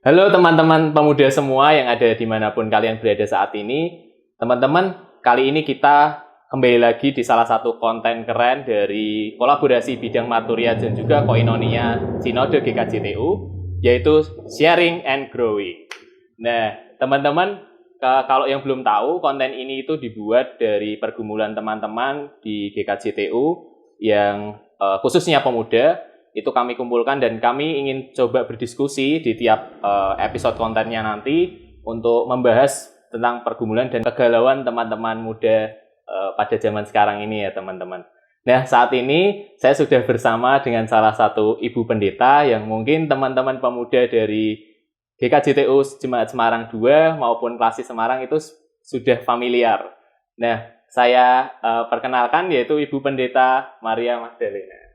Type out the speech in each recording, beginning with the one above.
Halo teman-teman pemuda semua yang ada dimanapun kalian berada saat ini. Teman-teman, kali ini kita kembali lagi di salah satu konten keren dari kolaborasi bidang Marturia dan juga Koinonia Sinode GKJTU, yaitu Sharing and Growing. Nah, teman-teman, kalau yang belum tahu, konten ini itu dibuat dari pergumulan teman-teman di GKJTU yang khususnya pemuda. Itu kami kumpulkan dan kami ingin coba berdiskusi di tiap episode kontennya nanti untuk membahas tentang pergumulan dan kegalauan teman-teman muda pada zaman sekarang ini ya teman-teman. Nah, saat ini saya sudah bersama dengan salah satu ibu pendeta yang mungkin teman-teman pemuda dari GKJTU Jemaat Semarang 2 maupun Klasis Semarang itu sudah familiar. Nah, saya perkenalkan yaitu Ibu Pendeta Maria Magdalena.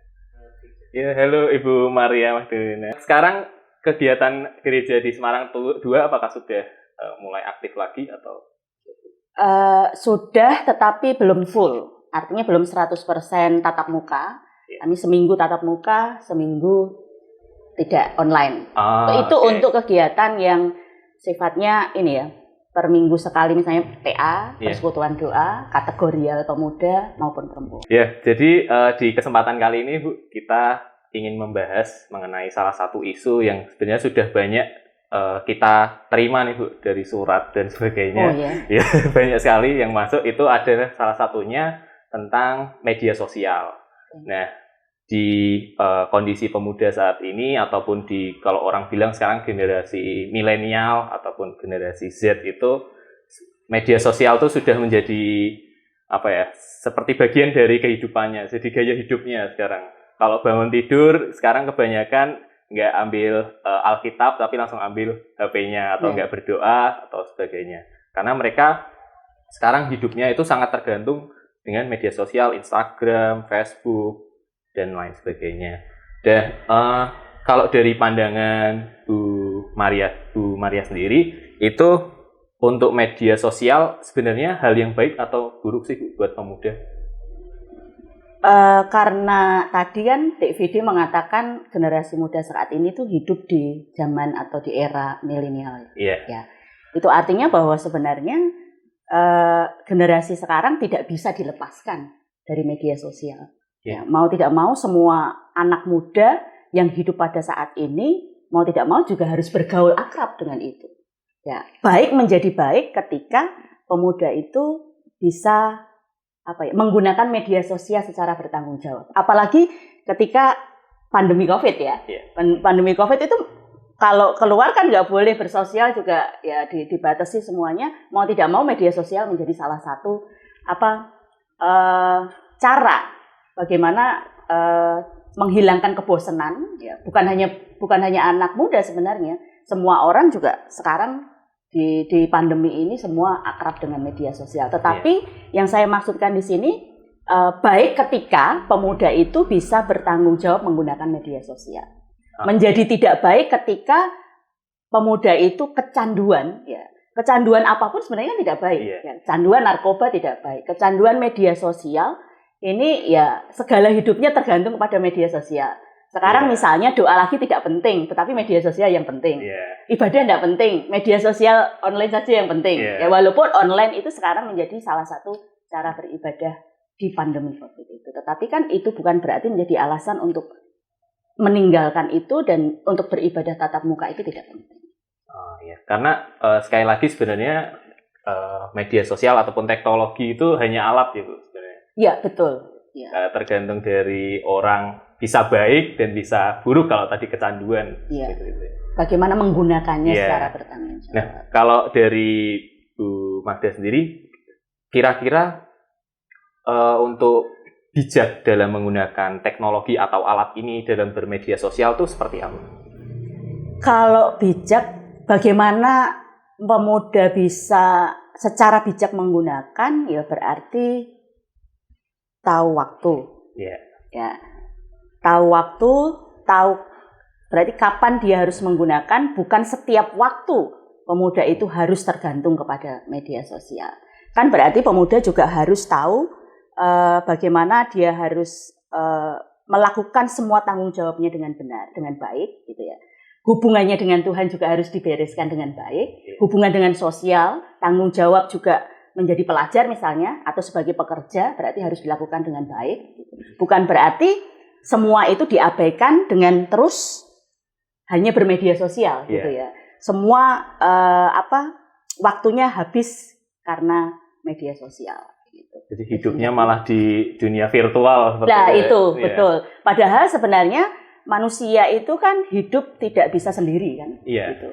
Ya, halo Ibu Maria Magdalena. Sekarang kegiatan gereja di Semarang 2 apakah sudah mulai aktif lagi atau? Sudah, tetapi belum full. Artinya belum 100% tatap muka. Ya. Kami seminggu tatap muka, seminggu tidak online. Itu okay. Untuk kegiatan yang sifatnya ini ya, per minggu sekali misalnya PA, persekutuan doa, kategorial pemuda maupun perempuan. Ya, jadi di kesempatan kali ini Bu, kita ingin membahas mengenai salah satu isu yang sebenarnya sudah banyak kita terima nih Bu dari surat dan sebagainya. Oh, yeah. Ya, banyak sekali yang masuk, itu ada salah satunya tentang media sosial. Nah, di kondisi pemuda saat ini ataupun di kalau orang bilang sekarang generasi milenial ataupun generasi Z itu media sosial itu sudah menjadi apa ya, seperti bagian dari kehidupannya, jadi gaya hidupnya sekarang. Kalau bangun tidur sekarang kebanyakan nggak ambil Alkitab tapi langsung ambil HP-nya atau nggak berdoa atau sebagainya, karena mereka sekarang hidupnya itu sangat tergantung dengan media sosial, Instagram, Facebook dan lain sebagainya. Dan kalau dari pandangan Bu Maria sendiri, itu untuk media sosial sebenarnya hal yang baik atau buruk sih Bu, buat pemuda? Karena tadi kan DVD mengatakan generasi muda saat ini tuh hidup di zaman atau di era milenial. Ya, itu artinya bahwa sebenarnya generasi sekarang tidak bisa dilepaskan dari media sosial. Ya, mau tidak mau semua anak muda yang hidup pada saat ini mau tidak mau juga harus bergaul akrab dengan itu. Ya, baik menjadi baik ketika pemuda itu bisa menggunakan media sosial secara bertanggung jawab. Apalagi ketika pandemi COVID ya. Pandemi COVID itu kalau keluar kan nggak boleh bersosial juga ya, dibatasi semuanya. Mau tidak mau media sosial menjadi salah satu cara bagaimana menghilangkan kebosanan, ya, bukan hanya anak muda sebenarnya, semua orang juga sekarang di pandemi ini semua akrab dengan media sosial. Tetapi yang saya maksudkan di sini baik ketika pemuda itu bisa bertanggung jawab menggunakan media sosial. Menjadi tidak baik ketika pemuda itu kecanduan, ya. Kecanduan apapun sebenarnya tidak baik. Ya. Kecanduan narkoba tidak baik. Kecanduan media sosial ini ya segala hidupnya tergantung kepada media sosial. Sekarang misalnya doa lagi tidak penting, tetapi media sosial yang penting. Ibadah tidak penting, media sosial online saja yang penting. Ya, walaupun online itu sekarang menjadi salah satu cara beribadah di pandemi COVID itu. Tetapi kan itu bukan berarti menjadi alasan untuk meninggalkan itu dan untuk beribadah tatap muka itu tidak penting. Karena sekali lagi sebenarnya media sosial ataupun teknologi itu hanya alat ya Bu sebenarnya. Ya, betul. Ya. Tergantung dari orang bisa baik dan bisa buruk kalau tadi kecanduan. Gitu. Bagaimana menggunakannya secara bertanggung jawab. Nah, kalau dari Bu Magda sendiri, kira-kira untuk bijak dalam menggunakan teknologi atau alat ini dalam bermedia sosial itu seperti apa? Kalau bijak, bagaimana pemuda bisa secara bijak menggunakan, ya berarti tahu waktu, ya, tahu waktu, tahu berarti kapan dia harus menggunakan. Bukan setiap waktu pemuda itu harus tergantung kepada media sosial. Kan berarti pemuda juga harus tahu bagaimana dia harus melakukan semua tanggung jawabnya dengan benar, dengan baik, gitu ya. hubungannya dengan Tuhan juga harus dibereskan dengan baik, hubungan dengan sosial, tanggung jawab juga menjadi pelajar misalnya, atau sebagai pekerja, berarti harus dilakukan dengan baik. Bukan berarti semua itu diabaikan dengan terus hanya bermedia sosial gitu ya. Semua waktunya habis karena media sosial. Gitu. Jadi hidupnya malah di dunia virtual. Nah itu betul. Padahal sebenarnya manusia itu kan hidup tidak bisa sendiri kan. Gitu.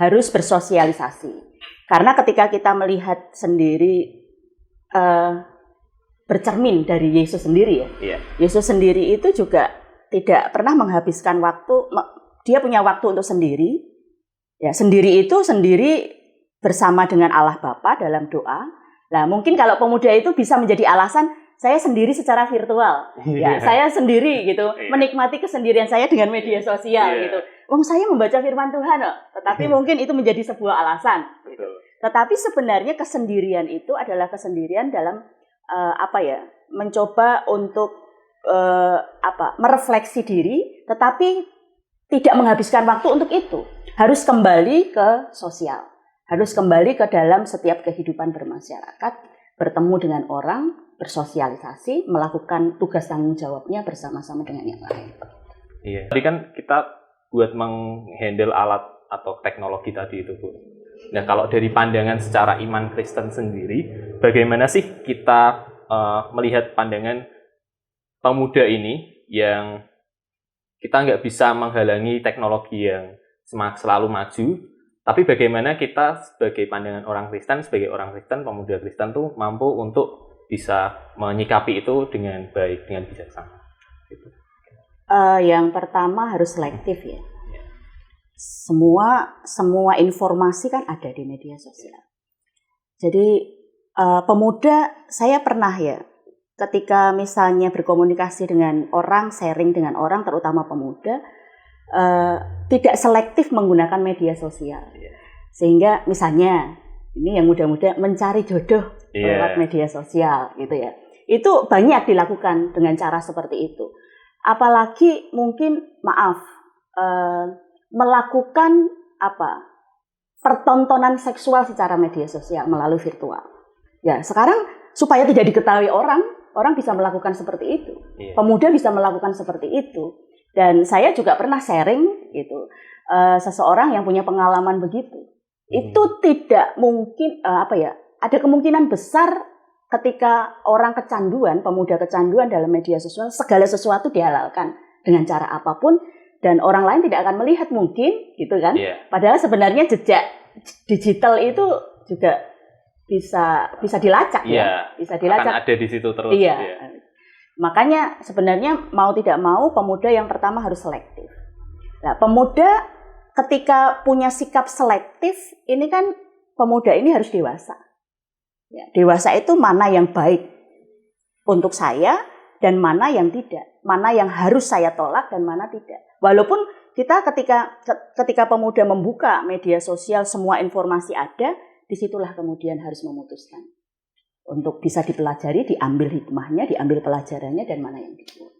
Harus bersosialisasi. Karena ketika kita melihat sendiri bercermin dari Yesus sendiri ya. Yesus sendiri itu juga tidak pernah menghabiskan waktu. Dia punya waktu untuk sendiri. Ya, sendiri itu sendiri bersama dengan Allah Bapa dalam doa. Nah, mungkin kalau pemuda itu bisa menjadi alasan saya sendiri secara virtual. Ya, saya sendiri gitu, menikmati kesendirian saya dengan media sosial gitu. Saya membaca firman Tuhan loh. Tetapi mungkin itu menjadi sebuah alasan. Gitu. Tetapi sebenarnya kesendirian itu adalah kesendirian dalam mencoba untuk merefleksi diri, tetapi tidak menghabiskan waktu untuk itu. Harus kembali ke sosial. Harus kembali ke dalam setiap kehidupan bermasyarakat, bertemu dengan orang, bersosialisasi, melakukan tugas tanggung jawabnya bersama-sama dengan yang lain. Iya. Tadi kan kita buat menghandle alat atau teknologi tadi itu, Bu. Nah, kalau dari pandangan secara iman Kristen sendiri, bagaimana sih kita melihat pandangan pemuda ini yang kita nggak bisa menghalangi teknologi yang selalu maju, tapi bagaimana kita sebagai pandangan orang Kristen, sebagai orang Kristen, pemuda Kristen tuh mampu untuk bisa menyikapi itu dengan baik, dengan bijaksana. Gitu. Yang pertama harus selektif ya. Semua informasi kan ada di media sosial. Jadi pemuda, saya pernah ya, ketika misalnya berkomunikasi dengan orang, sharing dengan orang, terutama pemuda, tidak selektif menggunakan media sosial. Sehingga misalnya, ini yang muda-muda mencari jodoh lewat media sosial gitu ya. Itu banyak dilakukan dengan cara seperti itu. Apalagi mungkin, melakukan pertontonan seksual secara media sosial melalui virtual. Ya, sekarang supaya tidak diketahui orang bisa melakukan seperti itu. Pemuda bisa melakukan seperti itu. Dan saya juga pernah sharing gitu, seseorang yang punya pengalaman begitu. Itu tidak mungkin ada kemungkinan besar ketika orang kecanduan, pemuda kecanduan dalam media sosial, segala sesuatu dihalalkan dengan cara apapun dan orang lain tidak akan melihat mungkin gitu kan. Padahal sebenarnya jejak digital itu juga bisa dilacak bisa dilacak. Akan ada di situ terus. Makanya sebenarnya mau tidak mau pemuda yang pertama harus selektif. Nah, pemuda ketika punya sikap selektif, ini kan pemuda ini harus dewasa. Ya, dewasa itu mana yang baik untuk saya dan mana yang tidak. Mana yang harus saya tolak dan mana tidak. Walaupun kita ketika pemuda membuka media sosial, semua informasi ada, disitulah kemudian harus memutuskan. Untuk bisa dipelajari, diambil hikmahnya, diambil pelajarannya, dan mana yang dibuang.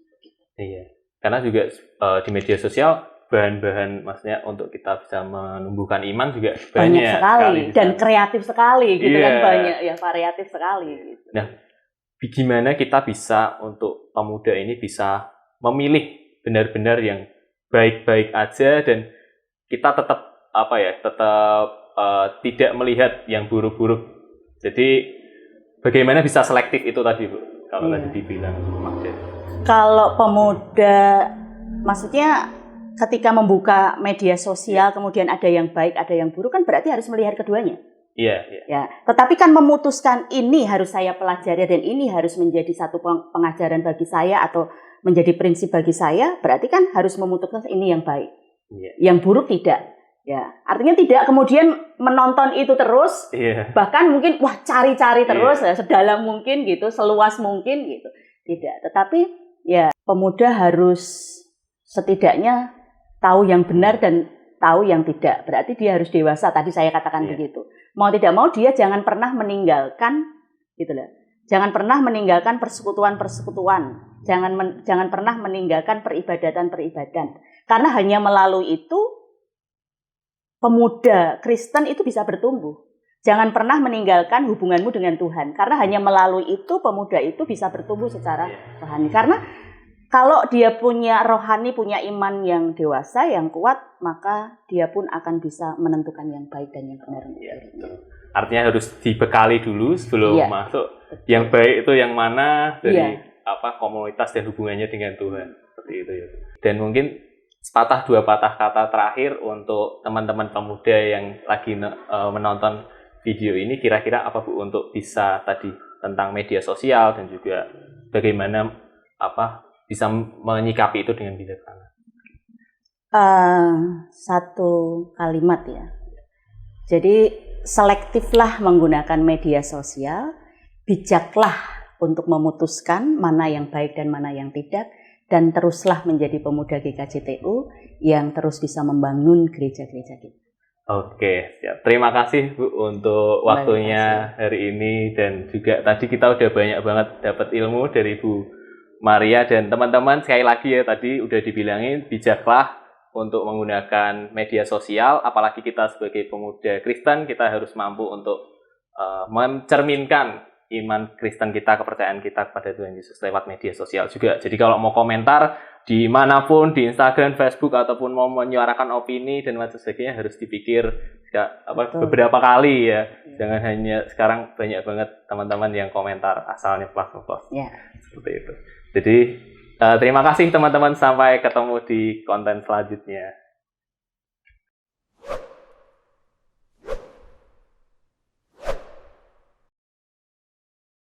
Iya, karena juga di media sosial, bahan-bahan maksudnya untuk kita bisa menumbuhkan iman juga banyak sekali. Dan kreatif sekali, gitu kan, banyak ya, variatif sekali. Gitu. Nah, gimana kita bisa untuk pemuda ini bisa memilih benar-benar yang baik-baik aja dan kita tetap tidak melihat yang buruk-buruk. Jadi bagaimana bisa selektif itu tadi, Bu? Kalau tadi dibilang Magda. Kalau pemuda, maksudnya ketika membuka media sosial kemudian ada yang baik, ada yang buruk, kan berarti harus melihat keduanya. Iya. Ya, tetapi kan memutuskan ini harus saya pelajari dan ini harus menjadi satu pengajaran bagi saya atau menjadi prinsip bagi saya, berarti kan harus memutuskan ini yang baik. Yang buruk tidak. Ya, artinya tidak kemudian menonton itu terus, bahkan mungkin cari-cari terus sedalam mungkin gitu, seluas mungkin gitu. Tidak, tetapi ya pemuda harus setidaknya tahu yang benar dan tahu yang tidak. Berarti dia harus dewasa, tadi saya katakan begitu. Mau tidak mau dia jangan pernah meninggalkan gitu loh. Jangan pernah meninggalkan persekutuan-persekutuan. Jangan pernah meninggalkan peribadatan-peribadatan. Karena hanya melalui itu pemuda Kristen itu bisa bertumbuh. Jangan pernah meninggalkan hubunganmu dengan Tuhan, karena hanya melalui itu pemuda itu bisa bertumbuh secara rohani. Karena kalau dia punya rohani, punya iman yang dewasa, yang kuat, maka dia pun akan bisa menentukan yang baik dan yang benar. Artinya harus dibekali dulu sebelum masuk. Yang baik itu yang mana dari komunitas dan hubungannya dengan Tuhan. Seperti itu ya. Dan mungkin sepatah dua patah kata terakhir untuk teman-teman pemuda yang lagi menonton video ini, kira-kira apa Bu untuk bisa tadi tentang media sosial dan juga bagaimana bisa menyikapi itu dengan bijaksana? Satu kalimat ya. Jadi selektiflah menggunakan media sosial, bijaklah untuk memutuskan mana yang baik dan mana yang tidak, dan teruslah menjadi pemuda GKJTU yang terus bisa membangun gereja-gereja kita. Oke, siap. Terima kasih Bu untuk waktunya hari ini, dan juga tadi kita udah banyak banget dapat ilmu dari Bu Maria, dan teman-teman sekali lagi ya, tadi udah dibilangin bijaklah untuk menggunakan media sosial, apalagi kita sebagai pemuda Kristen, kita harus mampu untuk mencerminkan iman Kristen kita, kepercayaan kita kepada Tuhan Yesus lewat media sosial juga. Jadi kalau mau komentar dimanapun, di Instagram, Facebook, ataupun mau menyuarakan opini dan macam sebagainya, harus dipikir beberapa kali ya. Jangan hanya sekarang banyak banget teman-teman yang komentar asalnya plus. Seperti itu. Jadi terima kasih teman-teman, sampai ketemu di konten selanjutnya.